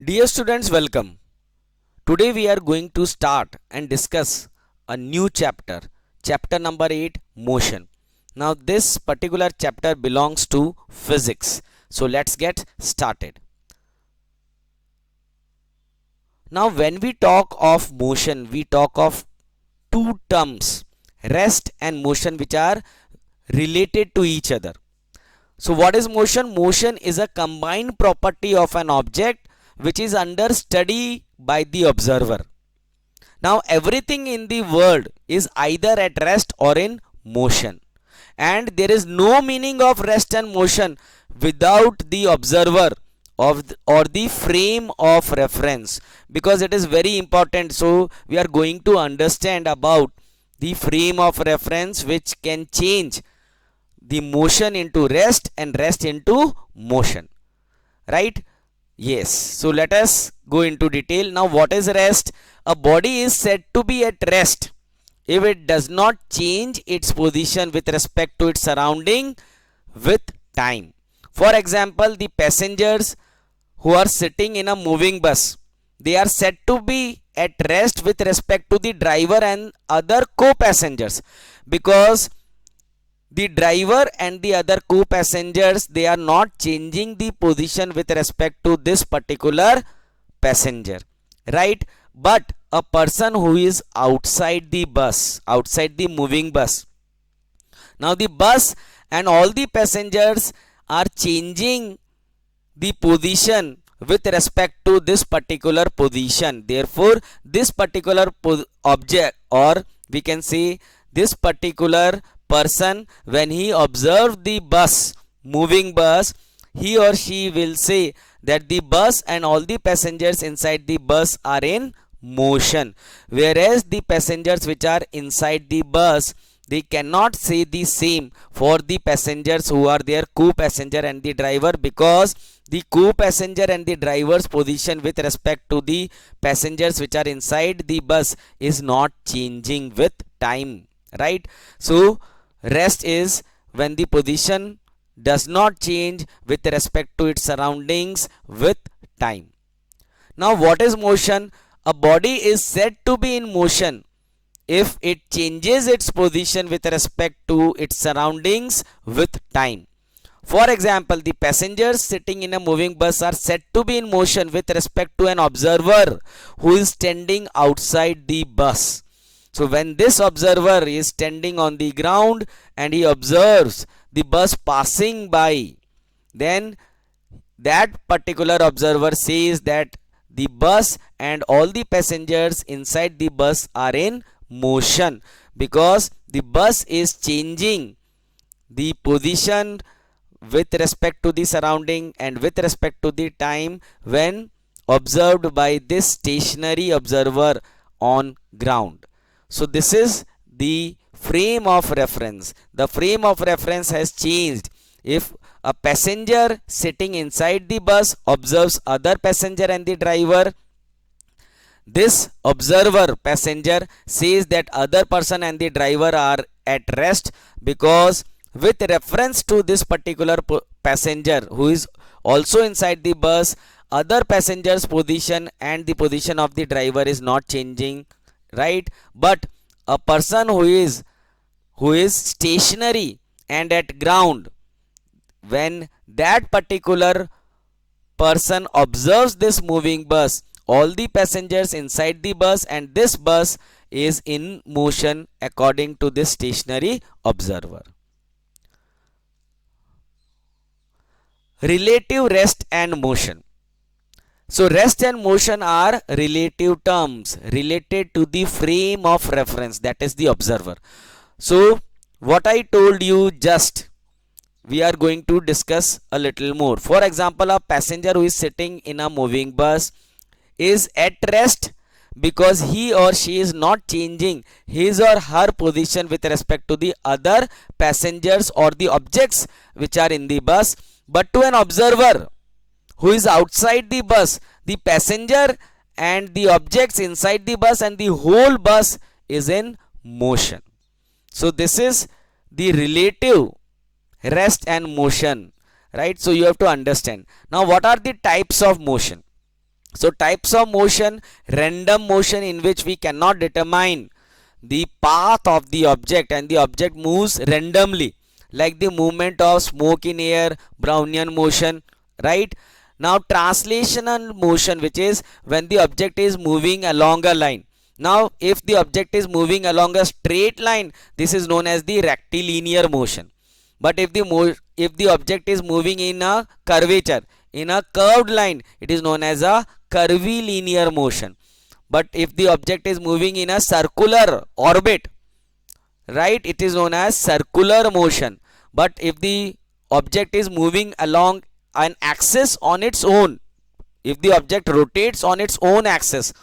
Dear students, welcome. Today we are going to start and discuss a new chapter, chapter number 8, motion. Now, this particular chapter belongs to physics. So, let's get started. Now, when we talk of motion, we talk of two terms, rest and motion, which are related to each other. So, what is motion? Motion is a combined property of an object which is under study by the observer. Now everything in the world is either at rest or in motion, and there is no meaning of rest and motion without the observer or the frame of reference, because it is very important. So we are going to understand about the frame of reference which can change the motion into rest and rest into motion, right? Yes, so let us go into detail. Now, what is rest? A body is said to be at rest if it does not change its position with respect to its surrounding with time. For example, the passengers who are sitting in a moving bus, they are said to be at rest with respect to the driver and other co-passengers, because the driver and the other co-passengers, they are not changing the position with respect to this particular passenger, right? But a person who is outside the bus, outside the moving bus, now the bus and all the passengers are changing the position with respect to this particular position. Therefore this particular object, or we can say this particular person, when he observed the bus, moving bus, he or she will say that the bus and all the passengers inside the bus are in motion, whereas the passengers which are inside the bus, they cannot say the same for the passengers who are their co-passenger and the driver, because the co-passenger and the driver's position with respect to the passengers which are inside the bus is not changing with time, right? So rest is when the position does not change with respect to its surroundings with time. Now what is motion? A body is said to be in motion if it changes its position with respect to its surroundings with time. For example, the passengers sitting in a moving bus are said to be in motion with respect to an observer who is standing outside the bus. So when this observer is standing on the ground and he observes the bus passing by, then that particular observer says that the bus and all the passengers inside the bus are in motion, because the bus is changing the position with respect to the surrounding and with respect to the time when observed by this stationary observer on ground. So this is the frame of reference. The frame of reference has changed if a passenger sitting inside the bus observes other passenger and the driver. This observer passenger says that other person and the driver are at rest, because with reference to this particular passenger who is also inside the bus, other passengers position and the position of the driver is not changing, right? But a person who is stationary and at ground, when that particular person observes this moving bus, all the passengers inside the bus and this bus is in motion according to this stationary observer. Relative rest and motion. So rest and motion are relative terms related to the frame of reference, that is the observer. So what I told you just, we are going to discuss a little more. For example, a passenger who is sitting in a moving bus is at rest because he or she is not changing his or her position with respect to the other passengers or the objects which are in the bus. But to an observer who is outside the bus, the passenger and the objects inside the bus and the whole bus is in motion. So this is the relative rest and motion, right? So you have to understand. Now what are the types of motion? So types of motion: random motion, in which we cannot determine the path of the object and the object moves randomly, like the movement of smoke in air, Brownian motion, right? Now translational motion, which is when the object is moving along a line. Now if the object is moving along a straight line, this is known as the rectilinear motion. But if the object is moving in a curvature, in a curved line, it is known as a curvilinear motion. But if the object is moving in a circular orbit, right, it is known as circular motion. But if the object is moving along an axis on its own, if the object rotates on its own axis,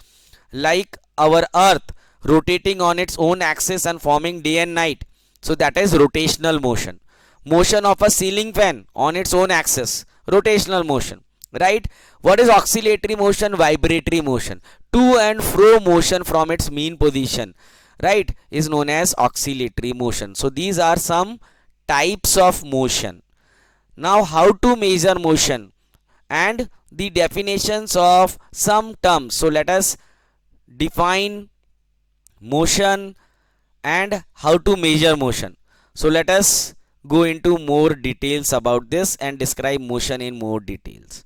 like our earth rotating on its own axis and forming day and night, so that is rotational motion. Motion of a ceiling fan on its own axis, rotational motion, right? What is oscillatory motion? Vibratory motion. To and fro motion from its mean position, right, is known as oscillatory motion. So these are some types of motion. Now how to measure motion and the definitions of some terms. So let us define motion and how to measure motion. So let us go into more details about this and describe motion in more details.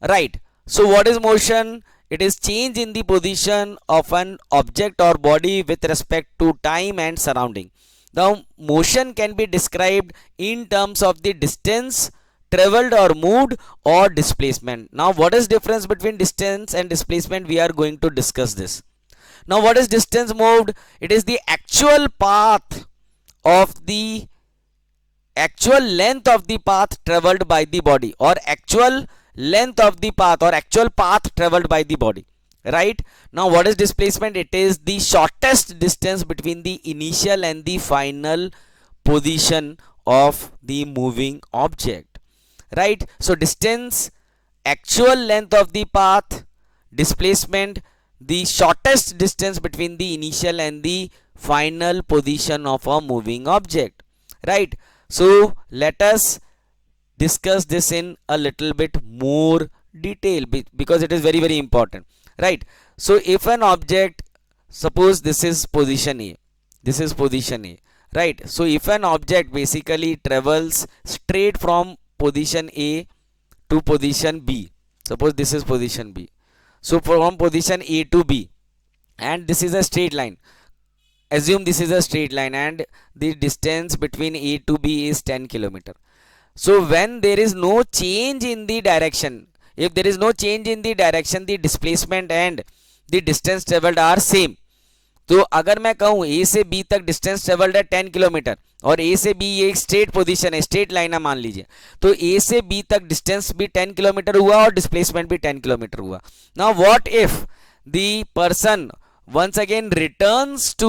Right. So what is motion? It is change in the position of an object or body with respect to time and surrounding. Now motion can be described in terms of the distance traveled or moved or displacement. Now what is difference between distance and displacement? We are going to discuss this. Now what is distance moved? It is the actual path of the actual length of the path traveled by the body, or actual length of the path or actual path traveled by the body, right? Now what is displacement? It is the shortest distance between the initial and the final position of the moving object, right? So distance, actual length of the path; displacement, the shortest distance between the initial and the final position of a moving object, right? So let us discuss this in a little bit more detail, because it is very, very important, right? So if an object, suppose this is position A, this is position A, right? So if an object basically travels straight from position A to position B, suppose this is position B, so from position A to B, and this is a straight line. Assume this is a straight line and the distance between A to B is 10 km. So when there is no change in the direction, if there is no change in the direction, the displacement and the distance traveled are same. तो अगर मैं कहूँ A से B तक distance travelled है 10 kilometre और A से B एक स्ट्रेट पोजीशन है, स्ट्रेट लाइन है मान लीजिए, तो A से B तक डिस्टेंस भी 10 किलोमीटर हुआ और डिस्प्लेसमेंट भी 10 किलोमीटर हुआ. Now what if the person once again returns to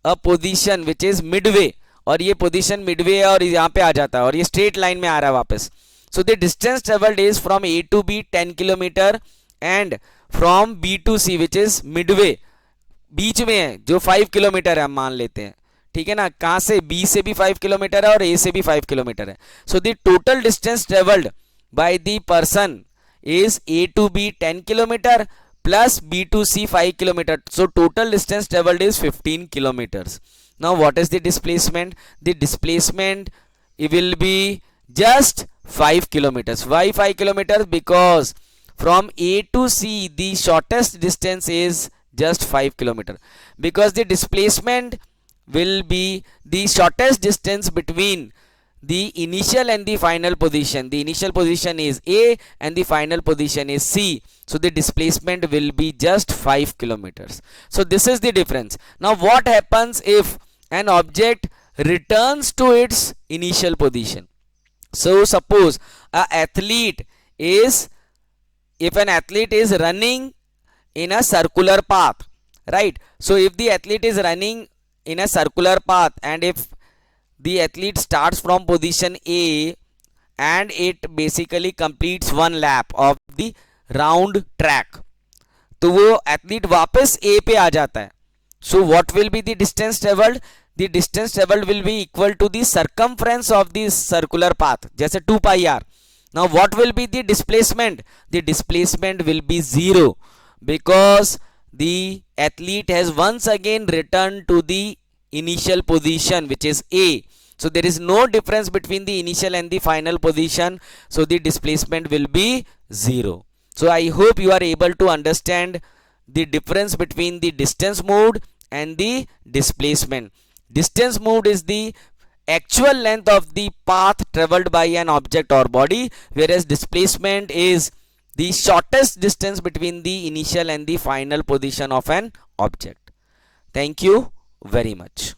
a position which is midway, और ये पोजीशन मिडवे है और यहाँ पे आ जाता है और ये स्ट्रेट लाइन में आ रहा है वापस. So the distance travelled is from A to B 10 kilometre and from B to C which is midway, बीच में है, जो 5 किलोमीटर है हम मान लेते हैं, ठीक है ना. कहाँ से? B से भी 5 किलोमीटर है और A से भी 5 किलोमीटर है. So the total distance travelled by the person is A to B 10 kilometre plus B to C 5 kilometer. So total distance traveled is 15 kilometers. Now what is the displacement? The displacement it will be just 5 kilometers. Why 5 kilometers? Because from A to C the shortest distance is just 5 kilometers. Because the displacement will be the shortest distance between the initial and the final position. The initial position is A and the final position is C. So the displacement will be just 5 kilometers. So this is the difference. Now what happens if an object returns to its initial position? So suppose if an athlete is running in a circular path, right? So if the athlete is running in a circular path and if the athlete starts from position A and it basically completes one lap of the round track, तो वो athlete वापस A पे आ जाता है. So what will be the distance traveled? The distance traveled will be equal to the circumference of the circular path, जैसे 2 pi r. Now what will be the displacement? The displacement will be 0 because the athlete has once again returned to the initial position, which is A. So there is no difference between the initial and the final position, so the displacement will be 0. So I hope you are able to understand the difference between the distance moved and the displacement. Distance moved is the actual length of the path traveled by an object or body, whereas displacement is the shortest distance between the initial and the final position of an object. Thank you very much.